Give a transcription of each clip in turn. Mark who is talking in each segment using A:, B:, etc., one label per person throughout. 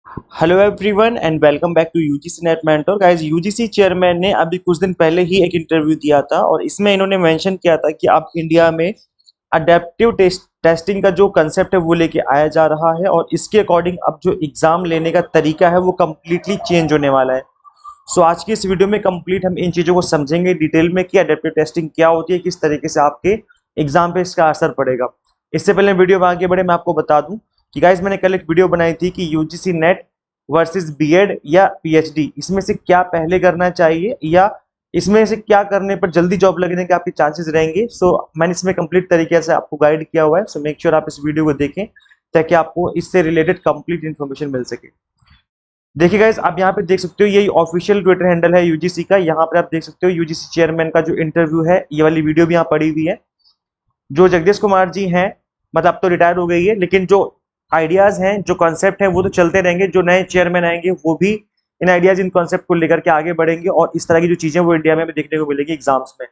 A: Hello everyone and welcome back to UGC NET mentor guys. UGC chairman ने अभी कुछ दिन पहले ही एक इंटरव्यू दिया था और इसमें इन्होंने मेंशन किया था कि अब इंडिया में अडेप्टिव टेस्टिंग का जो कंसेप्ट है वो लेके आया जा रहा है और इसके अकॉर्डिंग अब जो एग्जाम लेने का तरीका है वो कम्प्लीटली चेंज होने वाला है। सो आज की इस वीडियो में कंप्लीट हम इन चीज़ों को समझेंगे डिटेल में कि अडेप्टिव टेस्टिंग क्या होती है, किस तरीके से आपके एग्जाम पे इसका असर पड़ेगा। इससे पहले वीडियो में आगे बढ़े मैं आपको बता दूं कि गाइज मैंने कल एक वीडियो बनाई थी कि यूजीसी नेट वर्सेस बीएड या पीएचडी, इसमें से क्या पहले करना चाहिए या इसमें से क्या करने पर जल्दी जॉब लगने के आपके चांसेस रहेंगे। सो मैंने इसमें कंप्लीट तरीके से आपको गाइड किया हुआ है। सो मेक श्योर आप इस वीडियो को देखें ताकि आपको इससे रिलेटेड कंप्लीट इन्फॉर्मेशन मिल सके। देखिए गाइस, आप यहाँ पे देख सकते हो, यही ऑफिशियल ट्विटर हैंडल है यूजीसी का। यहाँ पे आप देख सकते हो यूजीसी चेयरमैन का जो इंटरव्यू है, ये वाली वीडियो भी यहाँ पड़ी हुई है। जो जगदीश कुमार जी हैं, मतलब अब तो रिटायर हो गई है, लेकिन जो आइडियाज हैं, जो कॉन्सेप्ट है वो तो चलते रहेंगे। जो नए चेयरमैन आएंगे वो भी इन आइडियाज, इन कॉन्सेप्ट को लेकर के आगे बढ़ेंगे और इस तरह की जो चीजें वो इंडिया में भी देखने को मिलेगी एग्जाम्स में।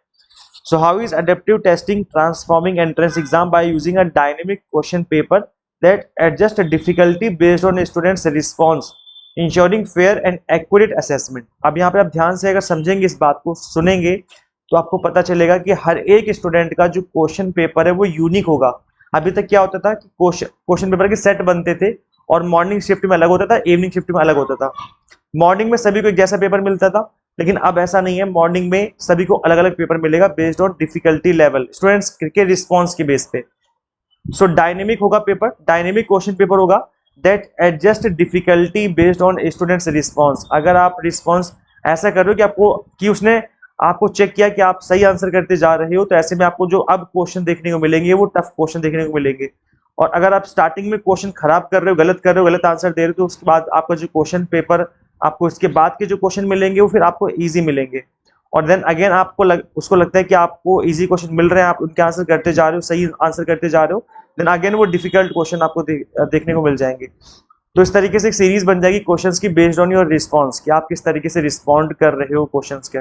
A: So how is adaptive testing transforming entrance exam by using a dynamic question paper that adjusts the difficulty based on a student's response, ensuring fair and accurate assessment। अब यहाँ पे आप ध्यान से अगर समझेंगे, इस बात को सुनेंगे, तो आपको पता चलेगा कि हर एक स्टूडेंट का जो क्वेश्चन पेपर है वो यूनिक होगा। अभी तक क्या होता था कि क्वेश्चन पेपर के सेट बनते थे और मॉर्निंग शिफ्ट में अलग होता था, इवनिंग शिफ्ट में अलग होता था। मॉर्निंग में सभी को एक जैसा पेपर मिलता था, लेकिन अब ऐसा नहीं है। मॉर्निंग में सभी को अलग अलग पेपर मिलेगा based on difficulty level, students के रिस्पॉन्स के बेस पे। सो डायनेमिक होगा पेपर, डायनेमिक क्वेश्चन पेपर होगा that adjust difficulty based on students response. अगर आप रिस्पॉन्स ऐसा कर रहे हो कि आपको कि उसने आपको चेक किया कि आप सही आंसर करते जा रहे हो, तो ऐसे में आपको जो अब क्वेश्चन देखने को मिलेंगे वो टफ क्वेश्चन देखने को मिलेंगे। और अगर आप स्टार्टिंग में क्वेश्चन खराब कर रहे हो, गलत कर रहे हो, गलत आंसर दे रहे हो, तो उसके बाद आपका जो क्वेश्चन पेपर, आपको इसके बाद के जो क्वेश्चन मिलेंगे वो फिर आपको इजी मिलेंगे। और देन अगेन आपको उसको लगता है कि आपको इजी क्वेश्चन मिल रहे हैं, आप उनके आंसर करते जा रहे हो, सही आंसर करते जा रहे हो, देन अगेन वो डिफिकल्ट क्वेश्चन आपको देखने को मिल जाएंगे। तो इस तरीके से एक सीरीज बन जाएगी क्वेश्चंस की बेस्ड ऑन योर रिस्पॉन्स, कि आप किस तरीके से रिस्पॉन्ड कर रहे हो क्वेश्चंस के।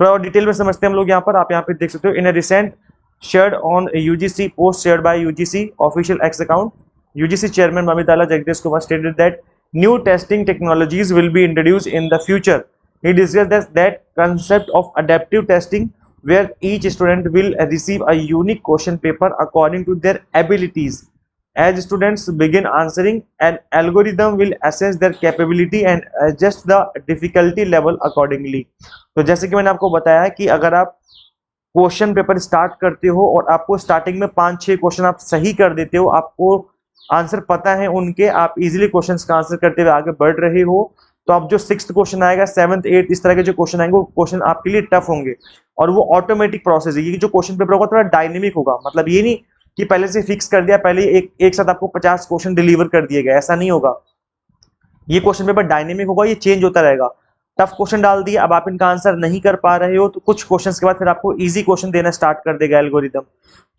A: थोड़ा और डिटेल में समझते हैं हम लोग। यहाँ पर आप यहाँ पे देख सकते हो, in a recent shared on UGC post shared by UGC official X account, UGC chairman Mamitala Jagdish Kumar stated that new testing technologies will be introduced in the future. He discussed that concept of adaptive testing, where each student will receive a unique question paper according to their abilities. As students begin answering, an algorithm will assess their capability and adjust the difficulty level accordingly. तो जैसे कि मैंने आपको बताया कि अगर आप question paper start करते हो और आपको स्टार्टिंग में 5-6 क्वेश्चन आप सही कर देते हो, आपको आंसर पता है उनके, आप इजीली क्वेश्चंस का आंसर करते हुए आगे बढ़ रहे हो, तो अब जो 6th क्वेश्चन आएगा, 7th 8th इस तरह के जो क्वेश्चन आएंगे वो क्वेश्चन आपके लिए टफ होंगे। और वो ऑटोमेटिक प्रोसेस है, ये जो क्वेश्चन पेपर होगा थोड़ा डायनेमिक होगा। मतलब ये नहीं कि पहले से फिक्स कर दिया, पहले एक साथ आपको 50 क्वेश्चन डिलीवर कर दिए गए, ऐसा नहीं होगा। ये क्वेश्चन पेपर डायनेमिक होगा, ये चेंज होता रहेगा। टफ क्वेश्चन डाल दिए, अब आप इनका आंसर नहीं कर पा रहे हो, तो कुछ क्वेश्चंस के बाद फिर आपको इजी क्वेश्चन देना स्टार्ट कर देगा एल्गोरिदम।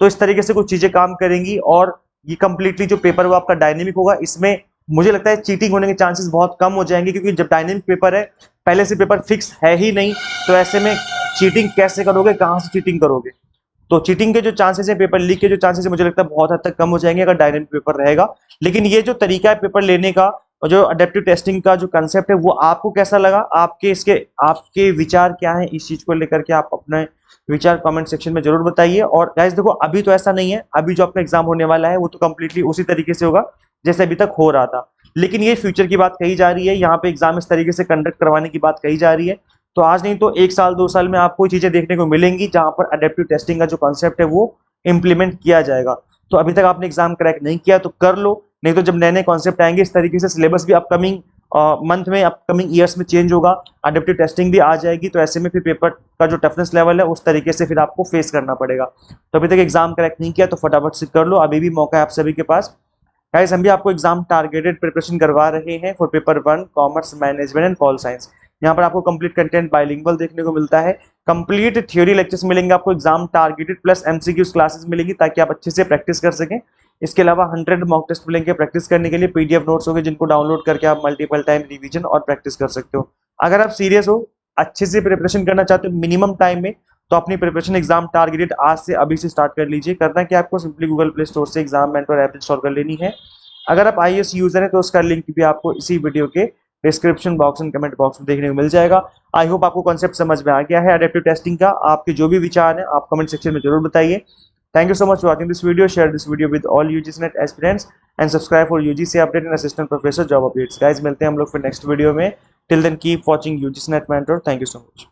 A: तो इस तरीके से कुछ चीजें काम करेंगी और ये कंप्लीटली जो पेपर वो आपका डायनेमिक होगा। इसमें मुझे लगता है चीटिंग होने के चांसेस बहुत कम हो जाएंगे, क्योंकि जब डायनेमिक पेपर है, पहले से पेपर फिक्स है ही नहीं, तो ऐसे में चीटिंग कैसे करोगे, कहाँ से चीटिंग करोगे। तो चीटिंग के जो चांसेस है, पेपर लीक के जो चांसेस है, मुझे लगता है बहुत हद तक कम हो जाएंगे अगर डायनेमिक पेपर रहेगा। लेकिन ये जो तरीका है पेपर लेने का और जो अडेप्टिव टेस्टिंग का जो कंसेप्ट है, वो आपको कैसा लगा, आपके विचार क्या है इस चीज को लेकर के, आप अपने विचार कमेंट सेक्शन में जरूर बताइए। और गाइस देखो, अभी तो ऐसा नहीं है, अभी जो आपका एग्जाम होने वाला है वो तो कंप्लीटली उसी तरीके से होगा जैसे अभी तक हो रहा था। लेकिन ये फ्यूचर की बात कही जा रही है, यहाँ पे एग्जाम इस तरीके से कंडक्ट करवाने की बात कही जा रही है। तो आज नहीं तो 1 साल 2 साल में आपको चीजें देखने को मिलेंगी जहां पर अडेप्टिव टेस्टिंग का जो कॉन्सेप्ट है वो इंप्लीमेंट किया जाएगा। तो अभी तक आपने एग्जाम क्रैक नहीं किया तो कर लो, नहीं तो जब नए नए कॉन्सेप्ट आएंगे इस तरीके से, सिलेबस भी अपकमिंग मंथ में, अपकमिंग ईयर्स में चेंज होगा, अडेप्टिव टेस्टिंग भी आ जाएगी, तो ऐसे में फिर पेपर का जो टफनेस लेवल है उस तरीके से फिर आपको फेस करना पड़ेगा। तो अभी तक एग्जाम क्रैक नहीं किया तो फटाफट से कर लो, अभी भी मौका है आप सभी के पास। गाइस, हम भी आपको एग्जाम टारगेटेड प्रिपरेशन करवा रहे हैं for paper 1 commerce management and pol science. यहाँ पर आपको कंप्लीट कंटेंट बाइलिंगुअल देखने को मिलता है, कंप्लीट थ्योरी लेक्चर्स मिलेंगे आपको, exam targeted plus MCQs classes मिलेंगी ताकि आप अच्छे से प्रैक्टिस कर सकें। इसके अलावा 100 मॉक टेस्ट मिलेंगे प्रैक्टिस करने के लिए, पीडीएफ नोट्स होंगे जिनको डाउनलोड करके आप मल्टीपल टाइम रिवीजन और प्रैक्टिस कर सकते हो। अगर आप सीरियस हो, अच्छे से प्रिपरेशन करना चाहते हो मिनिमम टाइम में, तो अपनी प्रिपरेशन एग्जाम टारगेटेड आज से अभी से स्टार्ट कर लीजिए। करना कि आपको सिंपली गूगल प्ले स्टोर से एग्जाम मेंटर ऐप इंस्टॉल कर लेनी है। अगर आप iOS यूजर हैं तो उसका लिंक भी आपको इसी वीडियो के description box and comment box में देखने को मिल जाएगा। आई होप आपको कॉन्सेप्ट समझ में आ गया है अडेप्टिव टेस्टिंग का। आपके जो भी विचार हैं आप कमेंट सेक्शन में जरूर बताइए। Thank you so much for watching this video. Share this video with all UGCNet aspirants and subscribe for UGC update and assistant professor job updates. Guys, मिलते हैं हम लोग फिर नेक्स्ट वीडियो में। Till then keep watching UGCNet Mentor. Thank you so much.